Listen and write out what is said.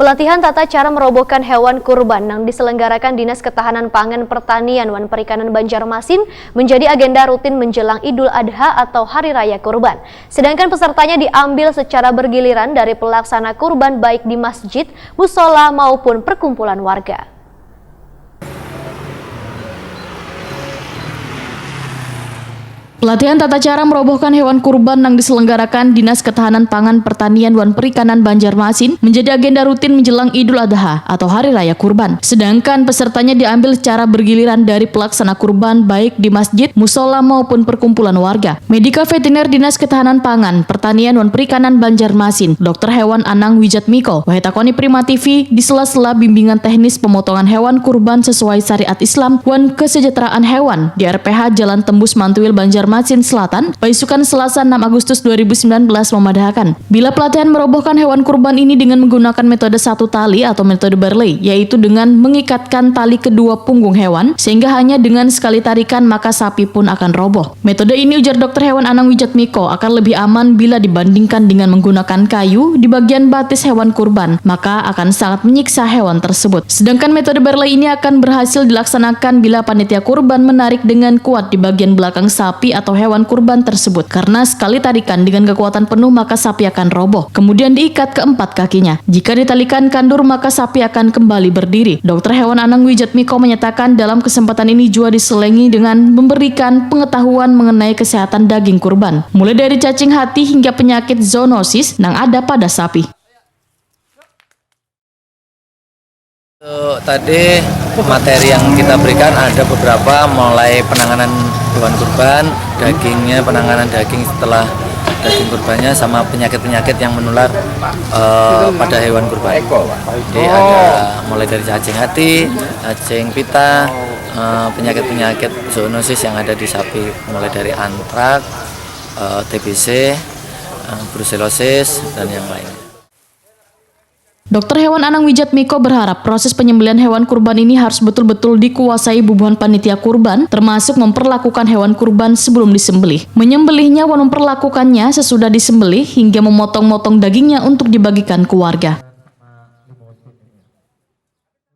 Pelatihan tata cara merobohkan hewan kurban yang diselenggarakan Dinas Ketahanan Pangan Pertanian dan Perikanan Banjarmasin menjadi agenda rutin menjelang Idul Adha atau Hari Raya Kurban. Sedangkan pesertanya diambil secara bergiliran dari pelaksana kurban baik di masjid, musola maupun perkumpulan warga. Pelatihan tata cara merobohkan hewan kurban yang diselenggarakan Dinas Ketahanan Pangan Pertanian dan Perikanan Banjarmasin menjadi agenda rutin menjelang Idul Adha atau Hari Raya Kurban. Sedangkan pesertanya diambil secara bergiliran dari pelaksana kurban baik di masjid, musola maupun perkumpulan warga. Medika Veteriner Dinas Ketahanan Pangan Pertanian dan Perikanan Banjarmasin, Dr. Hewan Anang Wijatmiko, Wahetakoni Prima TV di sela-sela bimbingan teknis pemotongan hewan kurban sesuai syariat Islam dan kesejahteraan hewan di RPH Jalan Tembus Mantuil Banjarmasin Selatan, Baisukan Selasa 6 Agustus 2019 memadahkan bila pelatihan merobohkan hewan kurban ini dengan menggunakan metode satu tali atau metode Barley, yaitu dengan mengikatkan tali kedua punggung hewan sehingga hanya dengan sekali tarikan maka sapi pun akan roboh. Metode ini, ujar Dr. Hewan Anang Wijatmiko, akan lebih aman bila dibandingkan dengan menggunakan kayu di bagian batis hewan kurban, maka akan sangat menyiksa hewan tersebut. Sedangkan metode Barley ini akan berhasil dilaksanakan bila panitia kurban menarik dengan kuat di bagian belakang sapi atau hewan kurban tersebut, karena sekali tarikan dengan kekuatan penuh maka sapi akan roboh, kemudian diikat keempat kakinya. Jika ditalikan kandur maka sapi akan kembali berdiri. Dr. Hewan Anang Wijatmiko menyatakan dalam kesempatan ini juga diselengi dengan memberikan pengetahuan mengenai kesehatan daging kurban, mulai dari cacing hati hingga penyakit zoonosis yang ada pada sapi. Tadi materi yang kita berikan ada beberapa, mulai penanganan hewan kurban, dagingnya, penanganan daging setelah daging kurbannya, sama penyakit-penyakit yang menular pada hewan kurban. Jadi ada mulai dari cacing hati, cacing pita, penyakit-penyakit zoonosis yang ada di sapi, mulai dari antrak, TBC, brucellosis, dan yang lainnya. Dr. Hewan Anang Wijatmiko berharap proses penyembelihan hewan kurban ini harus betul-betul dikuasai bubuhan panitia kurban, termasuk memperlakukan hewan kurban sebelum disembelih, menyembelihnya dan memperlakukannya sesudah disembelih hingga memotong-motong dagingnya untuk dibagikan ke warga.